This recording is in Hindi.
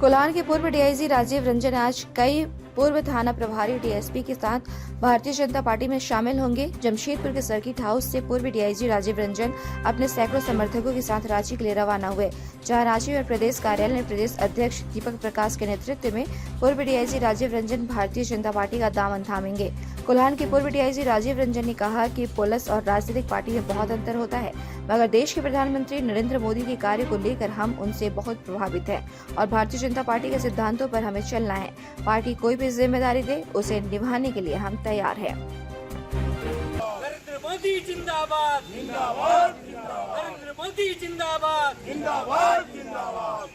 कोल्हान के पूर्व डीआईजी राजीव रंजन आज कई पूर्व थाना प्रभारी डीएसपी के साथ भारतीय जनता पार्टी में शामिल होंगे। जमशेदपुर के सर्किट हाउस से पूर्व डीआईजी राजीव रंजन अपने सैकड़ों समर्थकों के साथ रांची के लिए रवाना हुए, जहां रांची में प्रदेश कार्यालय में प्रदेश अध्यक्ष दीपक प्रकाश के नेतृत्व में पूर्व डीआईजी राजीव रंजन भारतीय जनता पार्टी का दामन थामेंगे। कोल्हान के पूर्व डीआईजी राजीव रंजन ने कहा कि पुलिस और राजनीतिक पार्टी में बहुत अंतर होता है, मगर देश के प्रधानमंत्री नरेंद्र मोदी के कार्य को लेकर हम उनसे बहुत प्रभावित हैं और भारतीय जनता पार्टी के सिद्धांतों पर हमें चलना है। पार्टी कोई भी जिम्मेदारी दे, उसे निभाने के लिए हम तैयार हैं। नरेंद्र मोदी जिंदाबाद, जिंदाबाद, जिंदाबाद। नरेंद्र मोदी जिंदाबाद, जिंदाबाद, जिंदाबाद।